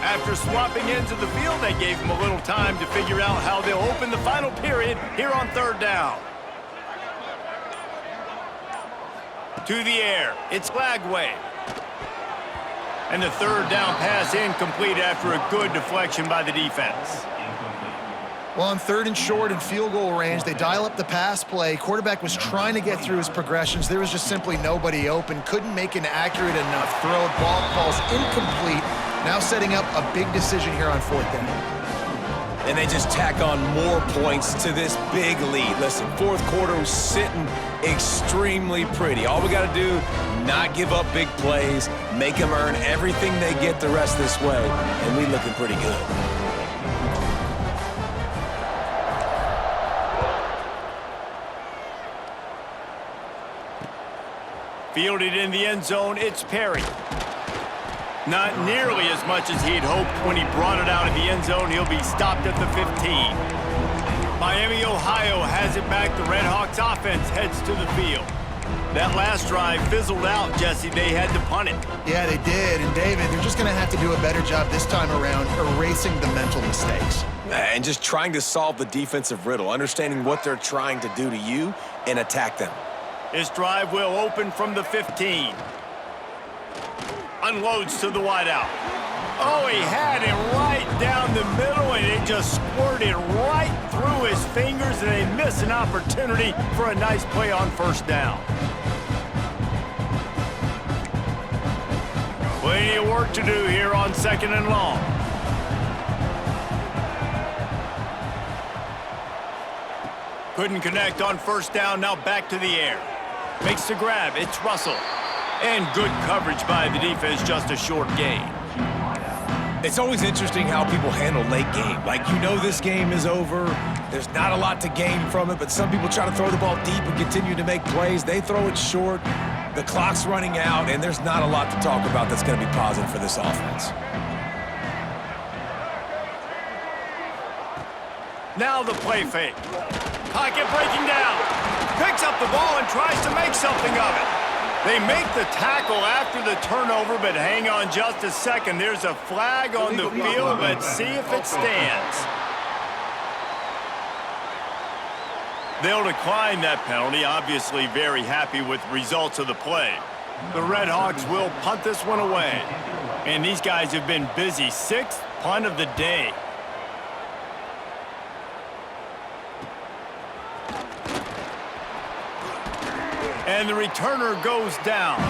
After swapping ends of the field, they gave him a little time to figure out how they'll open the final period here on third down. To the air, it's Lagway. And the third down pass incomplete after a good deflection by the defense. Well, on third and short and field goal range, they dial up the pass play. Quarterback was trying to get through his progressions. There was just simply nobody open. Couldn't make an accurate enough throw. Ball falls incomplete. Now setting up a big decision here on fourth down. And they just tack on more points to this big lead. Listen, fourth quarter was sitting extremely pretty. All we got to do, not give up big plays, make them earn everything they get the rest this way, and we looking pretty good. Fielded in the end zone, it's Perry. Not nearly as much as he'd hoped when he brought it out of the end zone. He'll be stopped at the 15. Miami, Ohio has it back. The Redhawks offense heads to the field. That last drive fizzled out, Jesse. They had to punt it. Yeah, they did. And David, they're just going to have to do a better job this time around erasing the mental mistakes. And just trying to solve the defensive riddle, understanding what they're trying to do to you and attack them. This drive will open from the 15. Unloads to the wideout. Oh, he had it right down the middle, and it just squirted right through his fingers, and they miss an opportunity for a nice play on first down. Plenty of work to do here on second and long. Couldn't connect on first down, now back to the air. Makes the grab, it's Russell. And good coverage by the defense, just a short gain. It's always interesting how people handle late game. Like, you know this game is over. There's not a lot to gain from it, but some people try to throw the ball deep and continue to make plays. They throw it short. The clock's running out, and there's not a lot to talk about that's going to be positive for this offense. Now the play fake. Pocket breaking down. Picks up the ball and tries to make something of it. They make the tackle after the turnover, but hang on just a second. There's a flag on the field. Let's see if it stands. They'll decline that penalty, obviously very happy with the results of the play. The Redhawks will punt this one away. And these guys have been busy. Sixth punt of the day. And the returner goes down.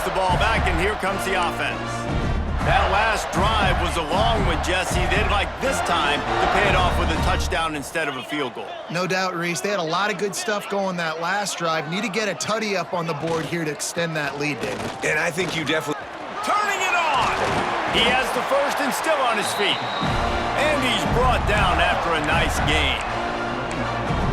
The ball back, and here comes the offense. That last drive was a long one, Jesse. They'd like this time to pay it off with a touchdown instead of a field goal. No doubt, Reese. They had a lot of good stuff going that last drive. Need to get a tutty up on the board here to extend that lead, David. And I think you definitely... Turning it on! He has the first and still on his feet. And he's brought down after a nice gain.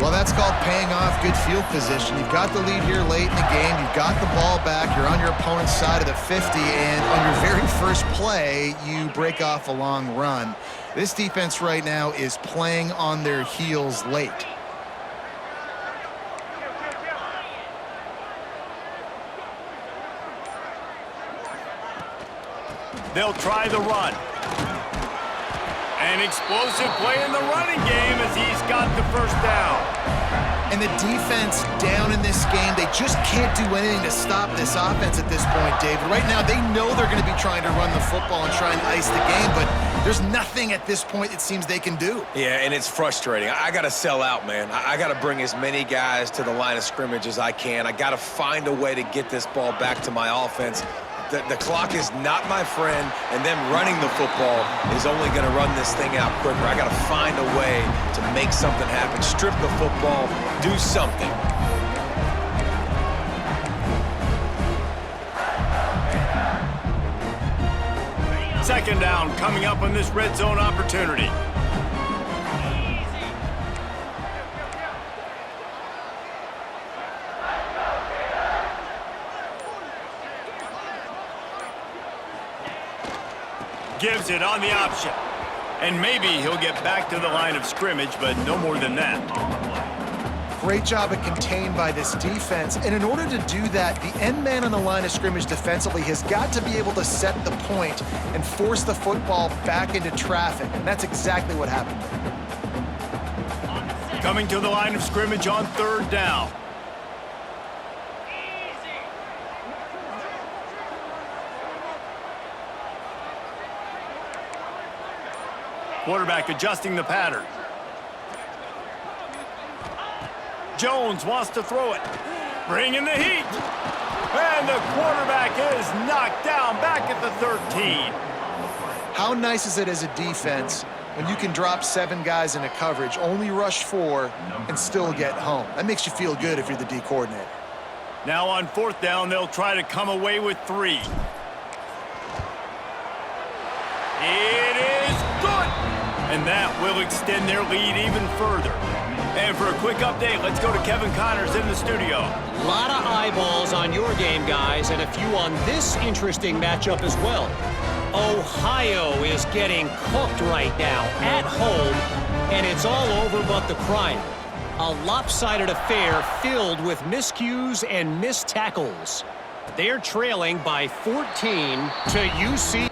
Well, that's called paying off good field position. You've got the lead here late in the game. You've got the ball back. You're on your opponent's side of the 50, and on your very first play, you break off a long run. This defense right now is playing on their heels late. They'll try the run. An explosive play in the running game as he's got the first down. And the defense down in this game, they just can't do anything to stop this offense at this point, David. Right now, they know they're going to be trying to run the football and try and ice the game, but there's nothing at this point it seems they can do. Yeah, and it's frustrating. I got to sell out, man. I got to bring as many guys to the line of scrimmage as I can. I got to find a way to get this ball back to my offense. The clock is not my friend, and them running the football is only going to run this thing out quicker. I got to find a way to make something happen. Strip the football, do something. Second down coming up on this red zone opportunity. Gives it on the option. And maybe he'll get back to the line of scrimmage, but no more than that. Great job of contained by this defense. And in order to do that, the end man on the line of scrimmage defensively has got to be able to set the point and force the football back into traffic. And that's exactly what happened. Coming to the line of scrimmage on third down. Quarterback adjusting the pattern. Jones wants to throw it. Bringing the heat. And the quarterback is knocked down back at the 13. How nice is it as a defense when you can drop 7 guys into coverage, only rush 4, and still get home? That makes you feel good if you're the D coordinator. Now on fourth down, they'll try to come away with 3. It is good! And that will extend their lead even further. And for a quick update, let's go to Kevin Connors in the studio. A lot of eyeballs on your game, guys, and a few on this interesting matchup as well. Ohio is getting cooked right now at home, and it's all over but the crying. A lopsided affair filled with miscues and missed tackles. They're trailing by 14 to UC.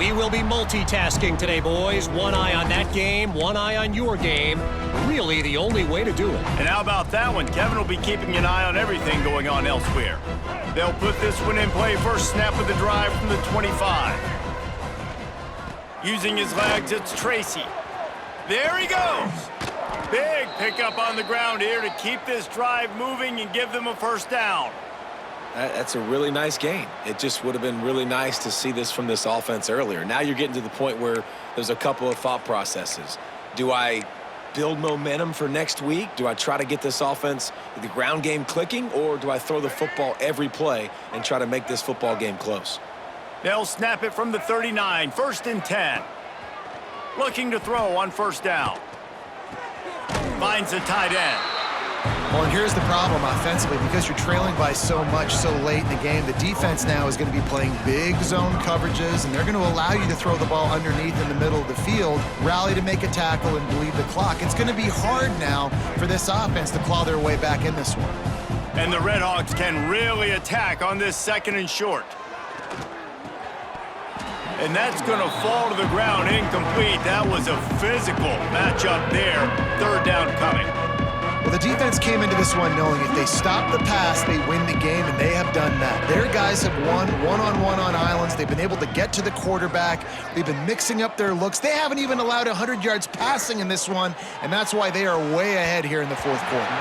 We will be multitasking today, boys. One eye on that game, one eye on your game. Really the only way to do it. And how about that one? Kevin will be keeping an eye on everything going on elsewhere. They'll put this one in play. First snap of the drive from the 25. Using his legs, it's Tracy. There he goes. Big pickup on the ground here to keep this drive moving and give them a first down. That's a really nice game. It just would have been really nice to see this from this offense earlier. Now you're getting to the point where there's a couple of thought processes. Do I build momentum for next week? Do I try to get this offense, the ground game clicking, or do I throw the football every play and try to make this football game close? They'll snap it from the 39, 1st and 10. Looking to throw on first down. Finds a tight end. Well, and here's the problem offensively. Because you're trailing by so much so late in the game, the defense now is going to be playing big zone coverages, and they're going to allow you to throw the ball underneath in the middle of the field, rally to make a tackle, and bleed the clock. It's going to be hard now for this offense to claw their way back in this one. And the Redhawks can really attack on this 2nd and short. And that's going to fall to the ground incomplete. That was a physical matchup there. 3rd down coming. Well, the defense came into this one knowing if they stop the pass, they win the game, and they have done that. Their guys have won one-on-one on islands. They've been able to get to the quarterback. They've been mixing up their looks. They haven't even allowed 100 yards passing in this one, and that's why they are way ahead here in the 4th quarter.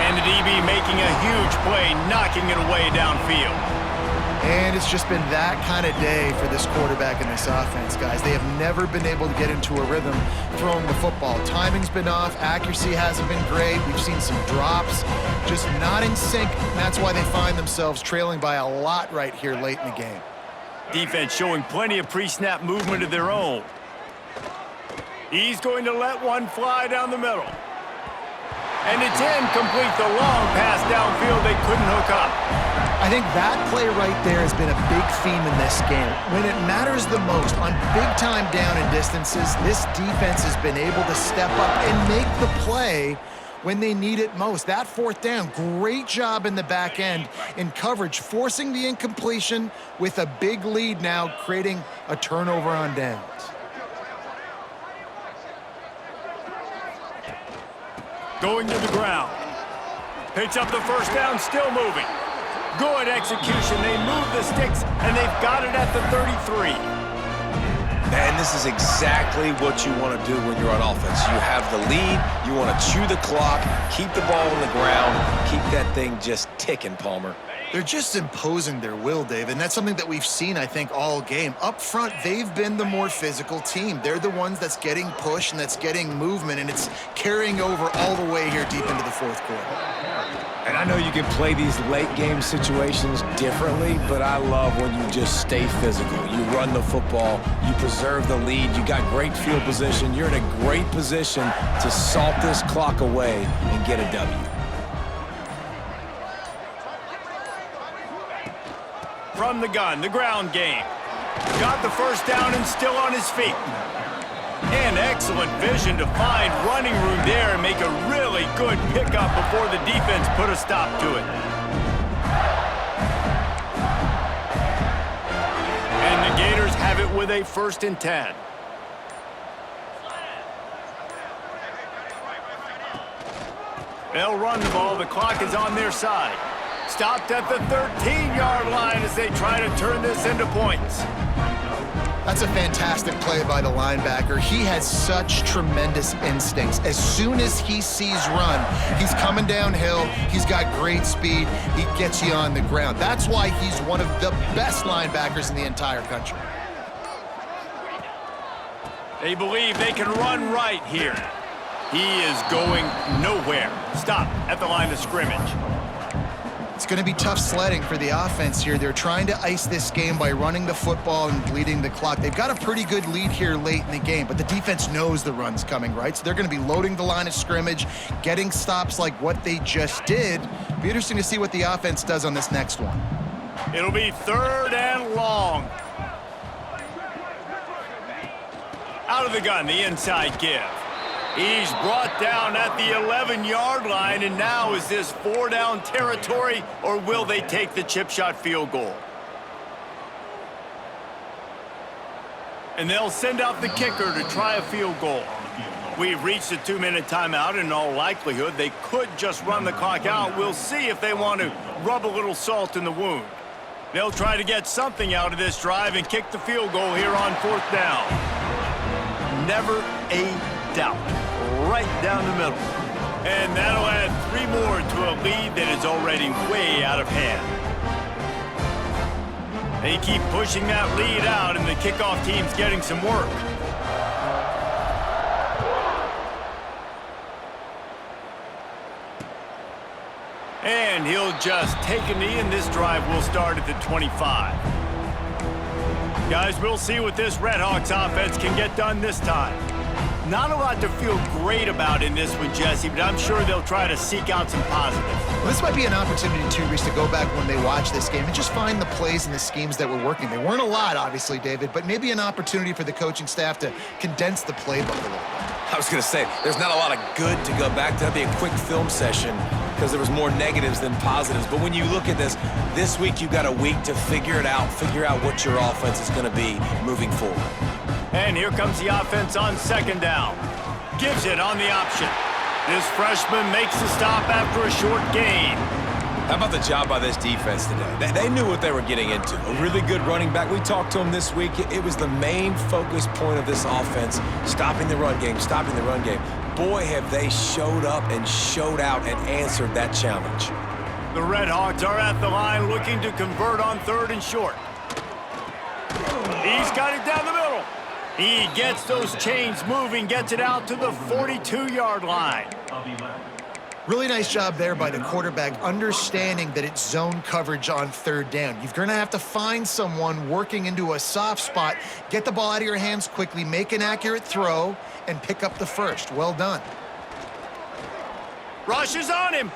And the DB making a huge play, knocking it away downfield. And it's just been that kind of day for this quarterback and this offense, guys. They have never been able to get into a rhythm throwing the football. Timing's been off. Accuracy hasn't been great. We've seen some drops, just not in sync. And that's why they find themselves trailing by a lot right here late in the game. Defense showing plenty of pre-snap movement of their own. He's going to let one fly down the middle. And it's incomplete. The long pass downfield they couldn't hook up. I think that play right there has been a big theme in this game. When it matters the most, on big-time down and distances, this defense has been able to step up and make the play when they need it most. That 4th down, great job in the back end in coverage, forcing the incompletion with a big lead now, creating a turnover on downs. Going to the ground. Picks up the first down, still moving. Good execution. They move the sticks, and they've got it at the 33. Man, this is exactly what you want to do when you're on offense. You have the lead, you want to chew the clock, keep the ball on the ground, keep that thing just ticking, Palmer. They're just imposing their will, Dave, and that's something that we've seen, I think, all game. Up front, they've been the more physical team. They're the ones that's getting pushed and that's getting movement, and it's carrying over all the way here deep into the 4th quarter. And I know you can play these late game situations differently, but I love when you just stay physical. You run the football, you preserve the lead, you got great field position. You're in a great position to salt this clock away and get a W. From the gun, the ground game. Got the first down and still on his feet. And excellent vision to find running room there and make a really good pickup before the defense put a stop to it. And the Gators have it with a 1st and 10. They'll run the ball. The clock is on their side. Stopped at the 13-yard line as they try to turn this into points. That's a fantastic play by the linebacker. He has such tremendous instincts. As soon as he sees run, he's coming downhill. He's got great speed. He gets you on the ground. That's why he's one of the best linebackers in the entire country. They believe they can run right here. He is going nowhere. Stop at the line of scrimmage. It's going to be tough sledding for the offense here. They're trying to ice this game by running the football and bleeding the clock. They've got a pretty good lead here late in the game, but the defense knows the run's coming, right? So they're going to be loading the line of scrimmage, getting stops like what they just did. Be interesting to see what the offense does on this next one. It'll be 3rd and long. Out of the gun, the inside give. He's brought down at the 11-yard line, and now is this 4-down territory, or will they take the chip shot field goal? And they'll send out the kicker to try a field goal. We've reached a 2-minute timeout, and in all likelihood, they could just run the clock out. We'll see if they want to rub a little salt in the wound. They'll try to get something out of this drive and kick the field goal here on 4th down. Never a doubt. Right down the middle. And that'll add 3 more to a lead that is already way out of hand. They keep pushing that lead out, and the kickoff team's getting some work. And he'll just take a knee, and this drive will start at the 25. Guys, we'll see what this Redhawks offense can get done this time. Not a lot to feel great about in this one, Jesse, but I'm sure they'll try to seek out some positives. Well, this might be an opportunity, too, Reese, to go back when they watch this game and just find the plays and the schemes that were working. They weren't a lot, obviously, David, but maybe an opportunity for the coaching staff to condense the playbook a little bit. I was going to say, there's not a lot of good to go back to. That'd be a quick film session because there was more negatives than positives. But when you look at this week you've got a week to figure it out, figure out what your offense is going to be moving forward. And here comes the offense on 2nd down. Gives it on the option. This freshman makes the stop after a short gain. How about the job by this defense today? They knew what they were getting into. A really good running back. We talked to him this week. It was the main focus point of this offense, stopping the run game, stopping the run game. Boy, have they showed up and showed out and answered that challenge. The Redhawks are at the line looking to convert on 3rd and short. He's got it down the middle. He gets those chains moving, gets it out to the 42-yard line. Really nice job there by the quarterback, understanding that it's zone coverage on 3rd down. You're going to have to find someone working into a soft spot, get the ball out of your hands quickly, make an accurate throw, and pick up the first. Well done. Rush is on him.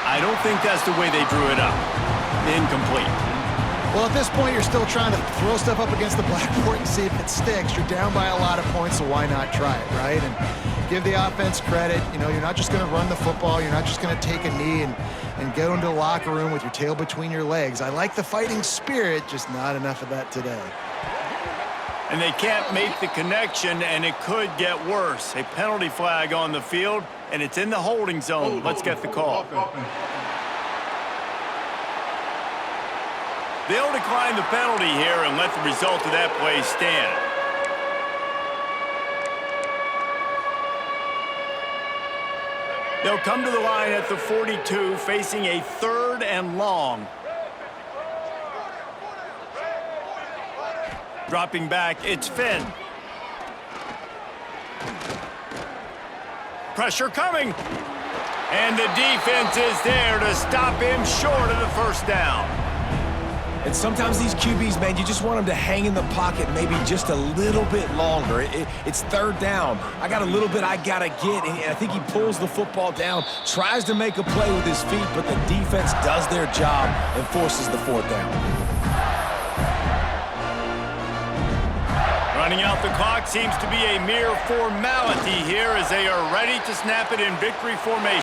I don't think that's the way they drew it up. Incomplete. Well, at this point, you're still trying to throw stuff up against the blackboard and see if it sticks. You're down by a lot of points, so why not try it, right? And give the offense credit. You know, you're not just going to run the football. You're not just going to take a knee and go into the locker room with your tail between your legs. I like the fighting spirit, just not enough of that today. And they can't make the connection, and it could get worse. A penalty flag on the field, and it's in the holding zone. Let's get the call. They'll decline the penalty here and let the result of that play stand. They'll come to the line at the 42, facing a 3rd and long. Dropping back, it's Finn. Pressure coming. And the defense is there to stop him short of the 1st down. And sometimes these QBs, man, you just want them to hang in the pocket maybe just a little bit longer. It's 3rd down. I got a little bit I got to get, and I think he pulls the football down, tries to make a play with his feet, but the defense does their job and forces the 4th down. Running out the clock seems to be a mere formality here as they are ready to snap it in victory formation.